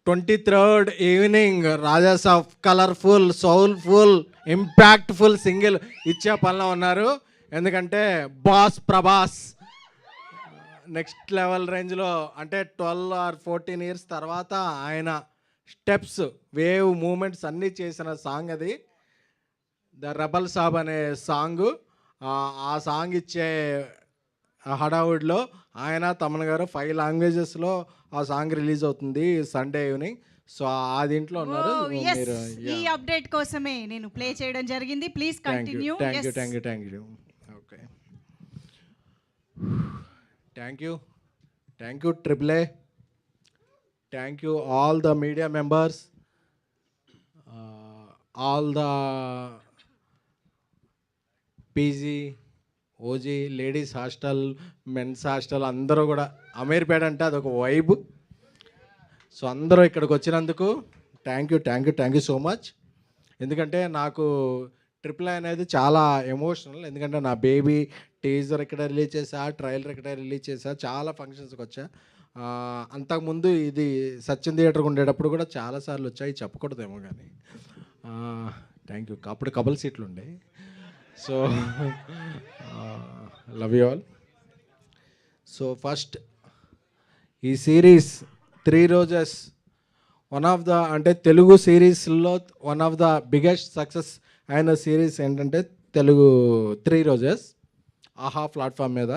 23rd evening రాజాస్ of colourful soulful impactful single ఇచ్చే పనిలో ఉన్నారు. ఎందుకంటే బాస్ ప్రభాస్ నెక్స్ట్ లెవెల్ రేంజ్లో అంటే 12 or 14 years తర్వాత ఆయన స్టెప్స్ వేవ్ మూమెంట్స్ అన్నీ చేసిన సాంగ్ అది. ద రెబల్ సాబ్ అనే సాంగు. ఆ సాంగ్ ఇచ్చే హడావుడిలో ఆయన తమన్ గారు 5 లాంగ్వేజెస్లో ఆ సాంగ్ రిలీజ్ అవుతుంది సండే ఈవినింగ్. సో ఆ దీంట్లో ఉన్నారు. ఈ అప్డేట్ కోసమే నేను ప్లే చేయడం జరిగింది. Please continue. Thank you. Okay, thank you triple A, thank you all the media members, all the PG OG ladies hostel mens hostel అందరూ కూడా. అమీర్పేట అంటే అదొక వైబ్. సో అందరూ ఇక్కడికి వచ్చినందుకు థ్యాంక్ యూ సో మచ్. ఎందుకంటే నాకు ట్రిపుల్ అనేది చాలా ఎమోషనల్. ఎందుకంటే నా బేబీ టీజర్ ఇక్కడ రిలీజ్ చేసా, ట్రైలర్ ఇక్కడ రిలీజ్ చేసా, చాలా ఫంక్షన్స్కి వచ్చా. అంతకుముందు ఇది సచిన్ థియేటర్కి ఉండేటప్పుడు కూడా చాలాసార్లు వచ్చాయి, చెప్పకూడదేమో కానీ. Thank you. అప్పుడు కబుల్ సీట్లు ఉండే. So love you all. So first ఈ series 3 roses one of the అంటే తెలుగు సిరీస్లో one of the biggest success అయిన సిరీస్ ఏంటంటే తెలుగు 3 రోజెస్ ఆహా ప్లాట్ఫామ్ మీద.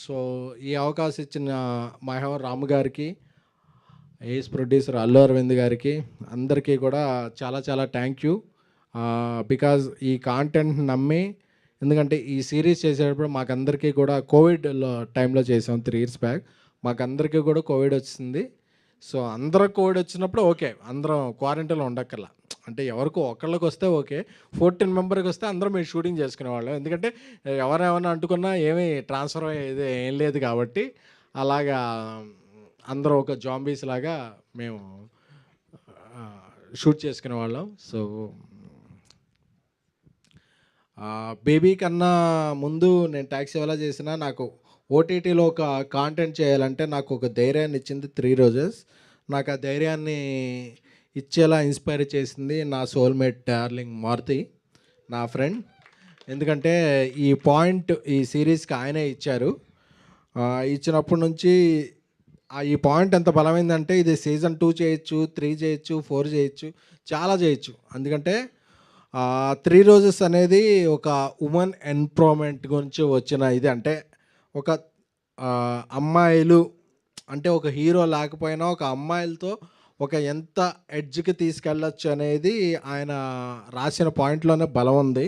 సో ఈ అవకాశం ఇచ్చిన మహేవర్ రాము గారికి, ఏఎస్ ప్రొడ్యూసర్ అల్లు అరవింద్ గారికి, అందరికీ కూడా చాలా చాలా థ్యాంక్ యూ. బికాజ్ ఈ కాంటెంట్ నమ్మి, ఎందుకంటే ఈ సిరీస్ చేసేటప్పుడు మాకందరికీ కూడా కోవిడ్లో టైంలో చేసాం 3 years బ్యాక్. మాకందరికీ కూడా కోవిడ్ వచ్చింది. సో అందరూ కోవిడ్ వచ్చినప్పుడు ఓకే, అందరం క్వారంటైన్లో ఉండక్కర్లా. అంటే ఎవరికో ఒకళ్ళకి వస్తే ఓకే, 14 మెంబర్కి వస్తే అందరం మేము షూటింగ్ చేసుకునేవాళ్ళం. ఎందుకంటే ఎవరేమన్నా అంటుకున్నా ఏమీ ట్రాన్స్ఫర్ అయ్యేది ఏం లేదు కాబట్టి అలాగా అందరూ ఒక జాంబీస్ లాగా మేము షూట్ చేసుకునేవాళ్ళం. సో బేబీ కన్నా ముందు నేను ట్యాక్సీ ఎలా చేసినా నాకు ఓటీటీలో ఒక కాంటెంట్ చేయాలంటే నాకు ఒక ధైర్యాన్ని ఇచ్చింది 3 రోజెస్. నాకు ఆ ధైర్యాన్ని ఇచ్చేలా ఇన్స్పైర్ చేసింది నా సోల్మేట్ డార్లింగ్ మారుతి, నా ఫ్రెండ్. ఎందుకంటే ఈ పాయింట్ ఈ సిరీస్కి ఆయనే ఇచ్చారు. ఇచ్చినప్పటి నుంచి ఈ పాయింట్ ఎంత బలమైందంటే ఇది సీజన్ 2 చేయొచ్చు, 3 చేయొచ్చు, 4 చేయొచ్చు, చాలా చేయొచ్చు. ఎందుకంటే 3 రోజెస్ అనేది ఒక ఉమెన్ ఎంపవర్మెంట్ గురించి వచ్చిన ఇది. అంటే ఒక అమ్మాయిలు అంటే ఒక హీరో లేకపోయినా ఒక అమ్మాయిలతో ఒక ఎంత ఎడ్జ్కి తీసుకెళ్ళచ్చు అనేది ఆయన రాసిన పాయింట్లోనే బలం ఉంది.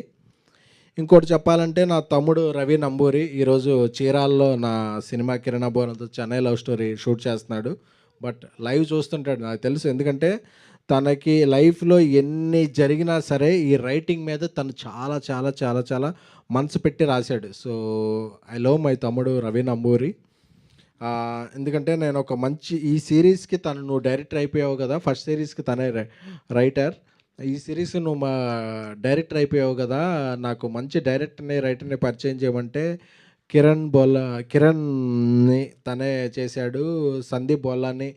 ఇంకోటి చెప్పాలంటే నా తమ్ముడు రవి నంబూరి ఈరోజు చీరాల్లో నా సినిమా కిరణ్ బోనతో చెన్నై లవ్ స్టోరీ షూట్ చేస్తున్నాడు. బట్ లైవ్ చూస్తుంటాడు, నాకు తెలుసు. ఎందుకంటే తనకి లైఫ్లో ఎన్ని జరిగినా సరే ఈ రైటింగ్ మీద తను చాలా చాలా చాలా చాలా మనసు పెట్టి రాశాడు. సో ఐ లవ్ మై తమ్ముడు రవి నంబూరి. ఎందుకంటే నేను ఒక మంచి ఈ సిరీస్కి నువ్వు డైరెక్టర్ అయిపోయావు కదా, ఫస్ట్ సిరీస్కి తనే రైటర్, ఈ సిరీస్కి నువ్వు మా డైరెక్టర్ అయిపోయావు కదా, నాకు మంచి డైరెక్టర్ని రైటర్ని పరిచయం చేయమంటే కిరణ్ని తనే చేశాడు. సందీప్ బోల్లాని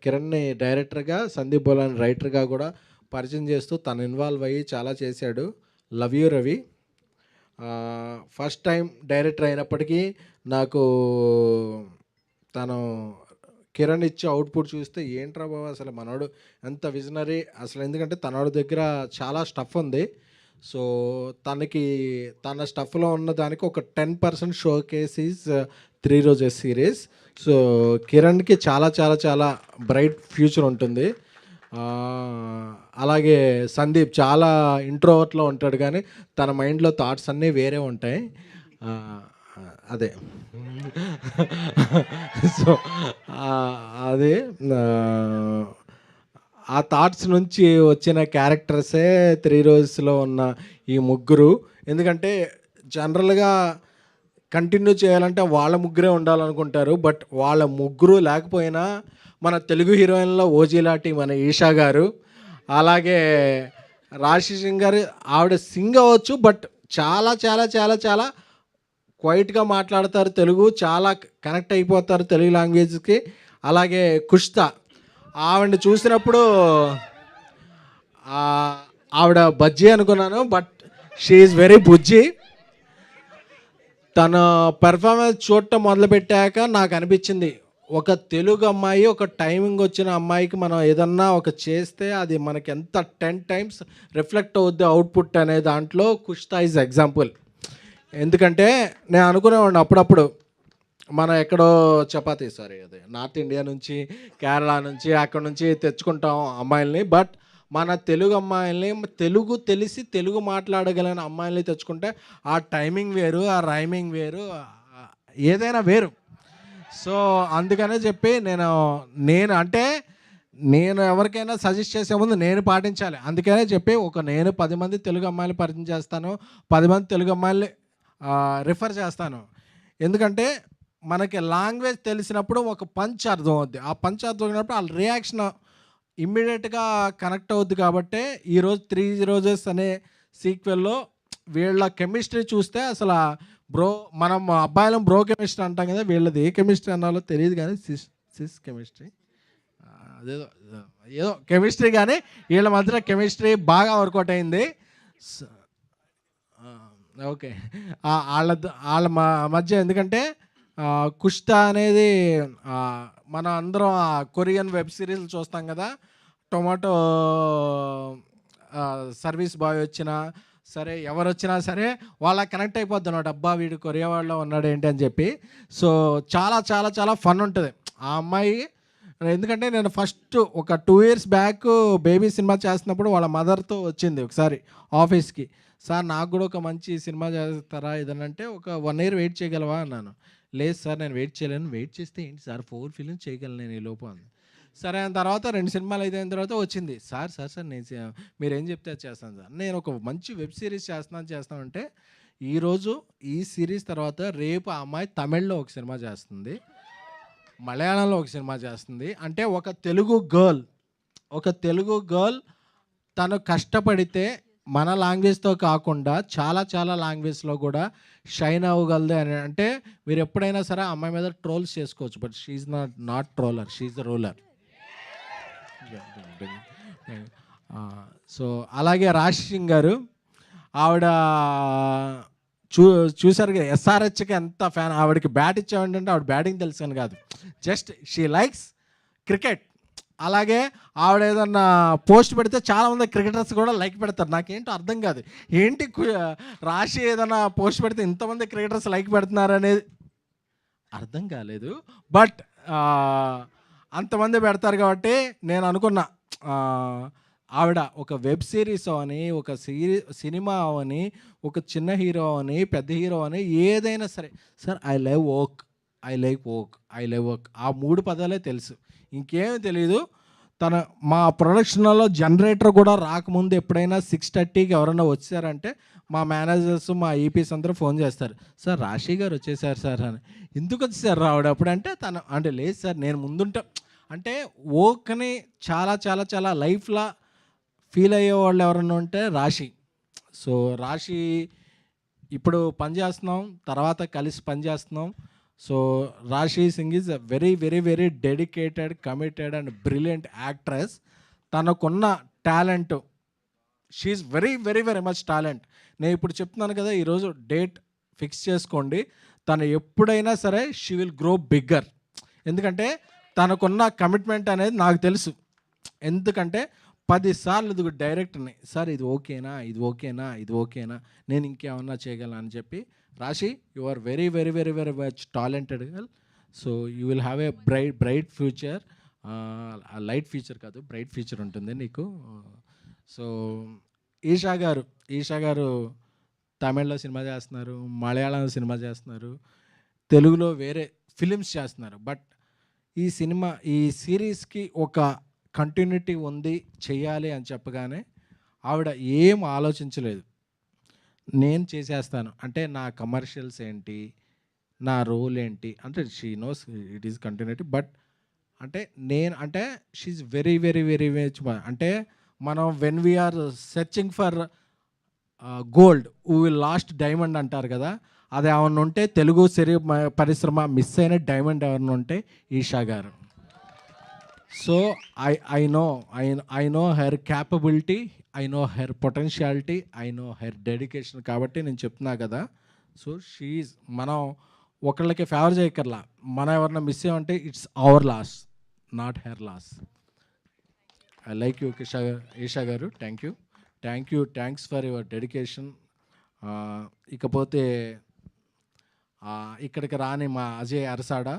కిరణ్ని డైరెక్టర్గా, సందీప్ బోల్లాని రైటర్గా కూడా పరిచయం చేస్తూ తను ఇన్వాల్వ్ అయ్యి చాలా చేశాడు. Love you Ravi. First time director అయినప్పటికీ నాకు తను కిరణ్ ఇచ్చే అవుట్పుట్ చూస్తే ఏంట్రా బాబు అసలు మనోడు ఎంత విజనరీ అసలు. ఎందుకంటే తనోడి దగ్గర చాలా స్టఫ్ ఉంది. సో తన స్టఫ్లో ఉన్న దానికి ఒక 10% showcase is 3 roses series. So కిరణ్కి చాలా చాలా చాలా బ్రైట్ ఫ్యూచర్ ఉంటుంది. అలాగే సందీప్ చాలా ఇంట్రోవర్ట్లో ఉంటాడు కానీ తన మైండ్లో థాట్స్ అన్నీ వేరే ఉంటాయి. అదే సో అదే ఆ థాట్స్ నుంచి వచ్చిన క్యారెక్టర్సే 3 రోజెస్లో ఉన్న ఈ ముగ్గురు. ఎందుకంటే జనరల్గా కంటిన్యూ చేయాలంటే వాళ్ళ ముగ్గురే ఉండాలనుకుంటారు. బట్ వాళ్ళ ముగ్గురు లేకపోయినా మన తెలుగు హీరోయిన్లో ఓజీలాటి మన ఈషా గారు, అలాగే రాశి సింగ్ గారు, ఆవిడ సింగ్ అవ్వచ్చు బట్ చాలా చాలా చాలా చాలా క్వైట్గా మాట్లాడతారు తెలుగు, చాలా కనెక్ట్ అయిపోతారు తెలుగు లాంగ్వేజ్కి. అలాగే కుష్తా, ఆవిడని చూసినప్పుడు ఆవిడ బజ్జీ అనుకున్నాను, బట్ షీ ఈజ్ వెరీ బుజ్జి. తన పెర్ఫార్మెన్స్ చూడటం మొదలుపెట్టాక నాకు అనిపించింది, ఒక తెలుగు అమ్మాయి, ఒక టైమింగ్ వచ్చిన అమ్మాయికి మనం ఏదన్నా ఒక చేస్తే అది మనకి ఎంత 10 times రిఫ్లెక్ట్ అవుద్ది అవుట్పుట్ అనే దాంట్లో కుష్తా ఈజ్ ఎగ్జాంపుల్. ఎందుకంటే నేను అనుకునేవాడిని అప్పుడప్పుడు, మనం ఎక్కడో చపాతీ సారీ అదే నార్త్ ఇండియా నుంచి, కేరళ నుంచి, అక్కడ నుంచి తెచ్చుకుంటాం అమ్మాయిల్ని, బట్ మన తెలుగు అమ్మాయిల్ని, తెలుగు తెలిసి తెలుగు మాట్లాడగలిగిన అమ్మాయిల్ని తెచ్చుకుంటే ఆ టైమింగ్ వేరు, ఆ రైమింగ్ వేరు, ఏదైనా వేరు. సో అందుకనే చెప్పి నేను అంటే నేను ఎవరికైనా సజెస్ట్ చేసే ముందు నేను పాటించాలి. అందుకనే చెప్పి నేను 10 మంది తెలుగు అమ్మాయిలు పరిచయం చేస్తాను, 10 మంది తెలుగు అమ్మాయిల్ని రిఫర్ చేస్తాను. ఎందుకంటే మనకి లాంగ్వేజ్ తెలిసినప్పుడు ఒక పంచ్ అర్థం అవుద్ది. ఆ పంచ్ అర్థం అయినప్పుడు వాళ్ళ రియాక్షన్ ఇమ్మీడియట్గా కనెక్ట్ అవుద్ది. కాబట్టి ఈరోజు 3 రోజెస్ అనే సీక్వెల్లో వీళ్ళ కెమిస్ట్రీ చూస్తే అసలు మనం అబ్బాయిలం బ్రో కెమిస్ట్రీ అంటాం కదా, వీళ్ళది ఏ కెమిస్ట్రీ అన్నాలో తెలియదు కానీ సిస్ కెమిస్ట్రీ, అదేదో ఏదో కెమిస్ట్రీ, కానీ వీళ్ళ మధ్య కెమిస్ట్రీ బాగా వర్కౌట్ అయింది. ఓకే, వాళ్ళ మధ్య ఎందుకంటే కుష్తా అనేది మనం అందరం కొరియన్ వెబ్ సిరీస్ చూస్తాం కదా, టొమాటో సర్వీస్ బాయ్ వచ్చినా సరే, ఎవరు వచ్చినా సరే వాళ్ళ కనెక్ట్ అయిపోద్ది అన్నమాట, అబ్బా వీడు కొరియా వాళ్ళలో ఉన్నాడు ఏంటి అని చెప్పి. సో చాలా చాలా చాలా ఫన్ ఉంటుంది ఆ అమ్మాయి. ఎందుకంటే నేను ఫస్ట్ ఒక 2 years బ్యాక్ బేబీ సినిమా చేస్తున్నప్పుడు వాళ్ళ మదర్తో వచ్చింది ఒకసారి ఆఫీస్కి, సార్ నాకు కూడా ఒక మంచి సినిమా చేస్తారా ఏదనంటే, ఒక 1 year వెయిట్ చేయగలవా అన్నాను. లేదు సార్ నేను వెయిట్ చేయలేను. వెయిట్ చేస్తే ఏంటి సార్ 4 films చేయగలను నేను ఈ లోపు అంది. సరే అని తర్వాత 2 సినిమాలు అయిన తర్వాత వచ్చింది, సార్ సార్ సార్ నేను మీరేం చెప్తే అది చేస్తాను సార్, నేను ఒక మంచి వెబ్ సిరీస్ చేస్తానంటే ఈరోజు ఈ సిరీస్ తర్వాత రేపు ఆ అమ్మాయి తమిళ్లో ఒక సినిమా చేస్తుంది, మలయాళంలో ఒక సినిమా చేస్తుంది. అంటే ఒక తెలుగు గర్ల్ తను కష్టపడితే మన లాంగ్వేజ్తో కాకుండా చాలా చాలా లాంగ్వేజ్లో కూడా షైన్ అవ్వగలదు అని. అంటే మీరు ఎప్పుడైనా సరే ఆ అమ్మాయి మీద ట్రోల్స్ చేసుకోవచ్చు, but she's not troller, she's the ruler. So అలాగే రాశి సింగ్ గారు, ఆవిడ చూసారు కదా ఎస్ఆర్హెచ్కి ఎంత ఫ్యాన్. ఆవిడకి బ్యాట్ ఇచ్చామంటే ఆవిడ బ్యాటింగ్ తెలుసు కాదు, జస్ట్ షీ లైక్స్ క్రికెట్. అలాగే ఆవిడ ఏదన్నా పోస్ట్ పెడితే చాలామంది క్రికెటర్స్ కూడా లైక్ పెడతారు. నాకేంటో అర్థం కాదు, ఏంటి రాశి ఏదైనా పోస్ట్ పెడితే ఇంతమంది క్రికెటర్స్ లైక్ పెడుతున్నారు అనేది అర్థం కాలేదు, బట్ అంతమంది పెడతారు. కాబట్టి నేను అనుకున్నా, ఆవిడ ఒక వెబ్ సిరీస్ అవని, ఒక సినిమా అవని, ఒక చిన్న హీరో అని, పెద్ద హీరో అని, ఏదైనా సరే sir I love work, I like work, I love work, ఆ 3 పదాలే తెలుసు, ఇంకేమీ తెలియదు. మా ప్రొడక్షన్లో జనరేటర్ కూడా రాకముందు ఎప్పుడైనా 6:30కి ఎవరైనా వచ్చారంటే మా మేనేజర్స్, మా ఈపీస్ అందరూ ఫోన్ చేస్తారు, సార్ రాశి గారు వచ్చేసారు సార్ అని. ఎందుకు వచ్చేసారు రావడం అప్పుడంటే అంటే లేదు సార్ నేను ముందుంటా అంటే వర్క్ని చాలా చాలా చాలా లైఫ్లా ఫీల్ అయ్యే వాళ్ళు ఎవరన్నా ఉంటే రాశి. సో రాశి ఇప్పుడు పనిచేస్తున్నాం, తర్వాత కలిసి పనిచేస్తున్నాం. So Rashi Singh is a very very very dedicated, committed and brilliant actress. తనకున్న talent, she's very very very much talent. నేను ఇప్పుడు చెప్తున్నాను కదా, ఈరోజు డేట్ ఫిక్స్ చేసుకోండి, తను ఎప్పుడైనా సరే షీ విల్ గ్రో బిగ్గర్. ఎందుకంటే తనకున్న కమిట్మెంట్ అనేది నాకు తెలుసు. ఎందుకంటే 10 సార్లు డైరెక్టర్ని, సార్ ఇది ఓకేనా, ఇది ఓకేనా, ఇది ఓకేనా, నేను ఇంకేమన్నా చేయగలను అని చెప్పి. Rashi, you are very very very very much talented girl. So you will have a bright future. Light future కాదు, బ్రైట్ ఫ్యూచర్ ఉంటుంది నీకు. సో ఈషా గారు తమిళ్లో సినిమా చేస్తున్నారు, మలయాళంలో సినిమా చేస్తున్నారు, తెలుగులో వేరే ఫిలిమ్స్ చేస్తున్నారు. బట్ ఈ సిరీస్కి ఒక కంటిన్యూటీ ఉంది, చెయ్యాలి అని చెప్పగానే ఆవిడ ఏం ఆలోచించలేదు, నేను చేసేస్తాను. అంటే నా కమర్షియల్స్ ఏంటి, నా రోల్ ఏంటి, అంటే she knows it is continuity. But అంటే she's very very very much. అంటే మనం when we're searching for gold we will lost diamond అంటారు కదా, అది ఏమన్నా ఉంటే తెలుగు పరిశ్రమ మిస్ అయిన డైమండ్ ఎవరన్నా ఉంటే ఈషా గారు. So I know her capability, I know her potentiality, I know her dedication. కాబట్టి నేను చెప్తున్నా కదా. సో షీఈ్ మనం ఒకళ్ళకి ఫేవర్ చేయక్కర్లా. మనం ఎవరన్నా మిస్ అయ్యామంటే it's our loss, not her loss. I like you Esha garu. Thanks for your dedication. ఇకపోతే ఇక్కడికి రాని మా అజయ్ అరసాడ,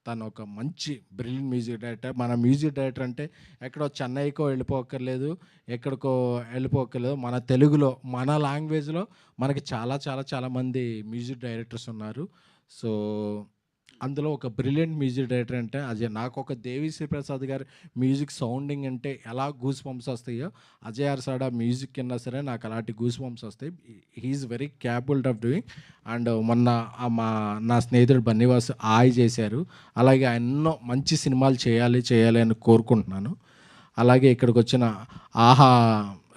తను ఒక మంచి బ్రిలియంట్ మ్యూజిక్ డైరెక్టర్. మన మ్యూజిక్ డైరెక్టర్ అంటే ఎక్కడో చెన్నైకో వెళ్ళిపోక్కర్లేదు, ఎక్కడికో వెళ్ళిపోక్కర్లేదు. మన తెలుగులో, మన లాంగ్వేజ్లో మనకి చాలా చాలా చాలామంది మ్యూజిక్ డైరెక్టర్స్ ఉన్నారు. సో అందులో ఒక బ్రిలియంట్ మ్యూజిక్ డైరెక్టర్ అంటే అజయ్. నాకు ఒక దేవిశ్రీ ప్రసాద్ గారి మ్యూజిక్ సౌండింగ్ అంటే ఎలా గూస్ బంప్స్ వస్తాయో, అజయ్ అర్సాడా మ్యూజిక్ కిన్నా సరే నాకు అలాంటి గూస్ బంప్స్ వస్తాయి. He's very capable of doing. And మొన్న నా స్నేహితుడు బన్నీవాస్ ఆయి చేశారు. అలాగే ఎన్నో మంచి సినిమాలు చేయాలి అని కోరుకుంటున్నాను. అలాగే ఇక్కడికి వచ్చిన ఆహా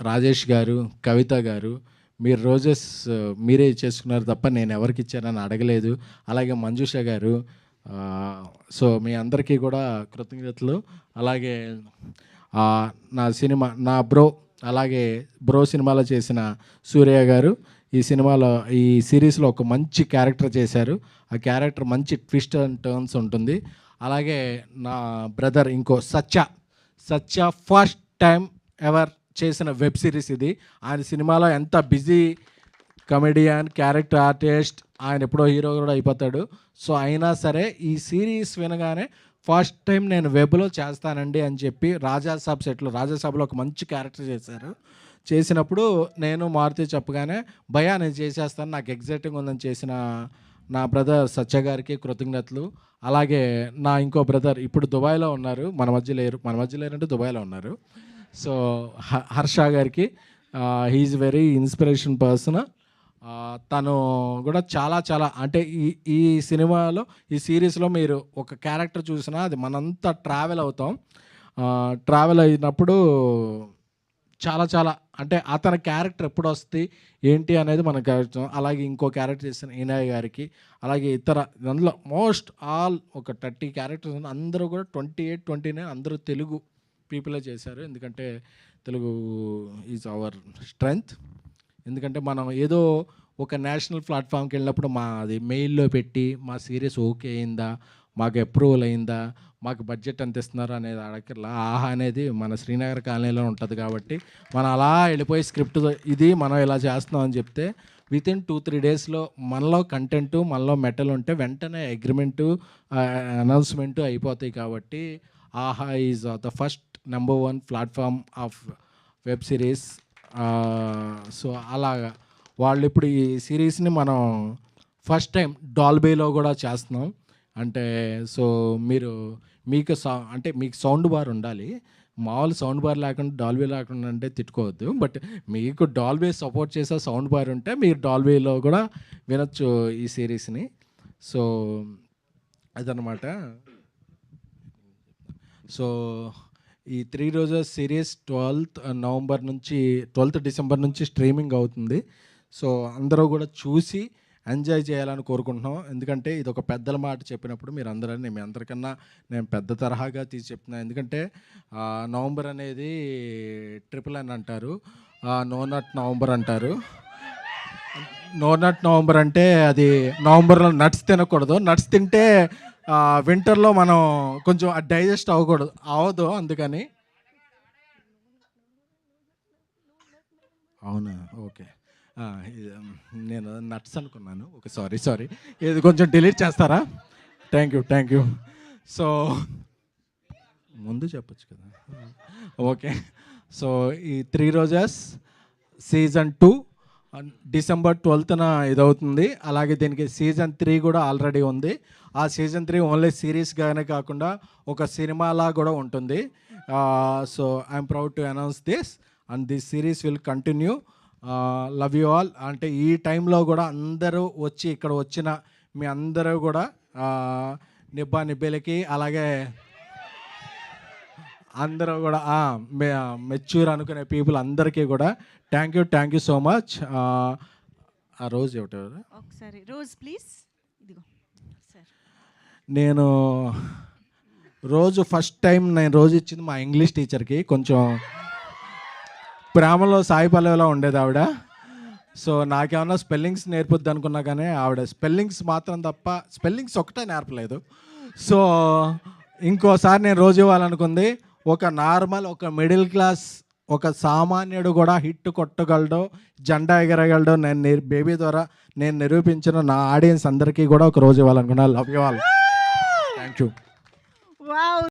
రాజేష్ గారు, కవిత గారు, మీరు రోజెస్ మీరే చేసుకున్నారు తప్ప నేను ఎవరికి ఇచ్చానని అడగలేదు. అలాగే మంజుష గారు, సో మీ అందరికీ కూడా కృతజ్ఞతలు. అలాగే నా బ్రో, అలాగే బ్రో సినిమాలో చేసిన సూర్య గారు ఈ సిరీస్లో ఒక మంచి క్యారెక్టర్ చేశారు. ఆ క్యారెక్టర్ మంచి ట్విస్ట్ అండ్ టర్న్స్ ఉంటుంది. అలాగే నా బ్రదర్ ఇంకో సత్య ఫస్ట్ టైం ఎవర్ చేసిన వెబ్ సిరీస్ ఇది. ఆయన సినిమాలో ఎంత బిజీ కమెడియన్, క్యారెక్టర్ ఆర్టిస్ట్, ఆయన ఎప్పుడో హీరో కూడా అయిపోతాడు. సో అయినా సరే ఈ సిరీస్ వినగానే ఫస్ట్ టైం నేను వెబ్లో చేస్తానండి అని చెప్పి రాజాసాబ్లో ఒక మంచి క్యారెక్టర్ చేసినప్పుడు నేను మారుతి చెప్పగానే భయా నేను చేసేస్తాను, నాకు ఎగ్జైటింగ్ ఉందని చేసిన నా బ్రదర్ సత్య గారికి కృతజ్ఞతలు. అలాగే నా ఇంకో బ్రదర్ ఇప్పుడు దుబాయ్లో ఉన్నారు, మన మధ్య లేరంటే దుబాయ్లో ఉన్నారు. సో హర్ష గారికి, హీఈస్ వెరీ ఇన్స్పిరేషన్ పర్సన్. తను కూడా చాలా అంటే ఈ సినిమాలో, ఈ సిరీస్లో మీరు ఒక క్యారెక్టర్ చూసినా అది మనంతా ట్రావెల్ అవుతాం. ట్రావెల్ అయినప్పుడు చాలా అంటే అతని క్యారెక్టర్ ఎప్పుడు వస్తుంది ఏంటి అనేది మనకు అర్థం. అలాగే ఇంకో క్యారెక్టర్ చేసిన ఈనాయ్ గారికి, అలాగే అందులో మోస్ట్ ఆల్ ఒక 30 క్యారెక్టర్స్ ఉన్నాయి. అందరూ కూడా 28, 29 అందరూ తెలుగు పీపులే చేశారు. ఎందుకంటే తెలుగు ఈజ్ అవర్ స్ట్రెంగ్త్. ఎందుకంటే మనం ఏదో ఒక నేషనల్ ప్లాట్ఫామ్కి వెళ్ళినప్పుడు అది మెయిల్లో పెట్టి మా సిరీస్ ఓకే అయిందా, మాకు అప్రూవల్ అయిందా, మాకు బడ్జెట్ ఎంత ఇస్తున్నారు అనేది అడగట్లా. ఆహా అనేది మన శ్రీనగర్ కాలనీలో ఉంటుంది కాబట్టి మనం అలా వెళ్ళిపోయి స్క్రిప్ట్ ఇది మనం ఇలా చేస్తున్నాం అని చెప్తే వితిన్ 2-3 డేస్లో మనలో కంటెంట్, మనలో మెటల్ ఉంటే వెంటనే అగ్రిమెంటు, అనౌన్స్మెంటు అయిపోతాయి. కాబట్టి ఆహా is the first number 1 platform of web series. So అలాగా వాళ్ళు ఇప్పుడు ఈ సిరీస్ని మనం ఫస్ట్ టైం డాల్బీలో కూడా చేస్తున్నాం. అంటే సో మీకు సౌండ్ బార్ ఉండాలి. మామూలు సౌండ్ బార్ లేకుండా డాల్బీ లేకుండా అంటే తిట్టుకోవద్దు. బట్ మీకు డాల్బీ సపోర్ట్ చేసే సౌండ్ బార్ ఉంటే మీరు డాల్బీలో కూడా వినొచ్చు ఈ సిరీస్ని. సో అదనమాట. సో ఈ 3 రోజెస్ సిరీస్ 12th డిసెంబర్ నుంచి స్ట్రీమింగ్ అవుతుంది. సో అందరూ కూడా చూసి ఎంజాయ్ చేయాలని కోరుకుంటున్నాం. ఎందుకంటే ఇది ఒక పెద్దల మాట చెప్పినప్పుడు మీ అందరికన్నా నేను పెద్ద తరహాగా తీసి చెప్తున్నాను. ఎందుకంటే నవంబర్ అనేది NNN అంటారు, నో నట్ నవంబర్ అంటారు. నో నట్ నవంబర్ అంటే అది నవంబర్లో నట్స్ తినకూడదు. నట్స్ తింటే వింటర్లో మనం కొంచెం డైజెస్ట్ అవ్వదు. అందుకని అవునా, ఓకే. నేను నట్స్ అనుకున్నాను. Okay, sorry. ఇది కొంచెం డిలీట్ చేస్తారా? Thank you. సో ముందు చెప్పచ్చు కదా. ఓకే. సో ఈ 3 రోజెస్ సీజన్ 2 December 12th ఇదవుతుంది. అలాగే దీనికి సీజన్ 3 కూడా ఆల్రెడీ ఉంది. ఆ సీజన్ 3 ఓన్లీ సిరీస్గానే కాకుండా ఒక సినిమాలా కూడా ఉంటుంది. So I'm proud to announce this and this series will continue. Love you all. అంటే ఈ టైంలో కూడా అందరూ వచ్చి ఇక్కడ వచ్చిన మీ అందరూ కూడా నిబ్బేలకి, అలాగే అందరూ కూడా మెచ్యూర్ అనుకునే పీపుల్ అందరికీ కూడా థ్యాంక్ యూ సో మచ్. ఆ రోజు ఒకసారి రోజ్ ప్లీజ్. ఇదిగో సార్. నేను రోజు ఫస్ట్ టైం నేను రోజు ఇచ్చింది మా ఇంగ్లీష్ టీచర్కి. కొంచెం ప్రేమలో సాయి పల్లవిలా ఉండేది ఆవిడ. సో నాకేమన్నా స్పెల్లింగ్స్ నేర్పుద్ది అనుకున్నా కానీ ఆవిడ స్పెల్లింగ్స్ మాత్రం తప్ప స్పెల్లింగ్స్ ఒకటే నేర్పలేదు. సో ఇంకోసారి నేను రోజు ఇవ్వాలనుకుంది ఒక నార్మల్, ఒక మిడిల్ క్లాస్, ఒక సామాన్యుడు కూడా హిట్ కొట్టగలడు, జెండా ఎగరగలడు. నేను బేబీ ద్వారా నేను నిరూపించిన నా ఆడియన్స్ అందరికీ కూడా ఒక రోజు ఇవ్వాలనుకున్నా. Love you all. Thank you. Wow.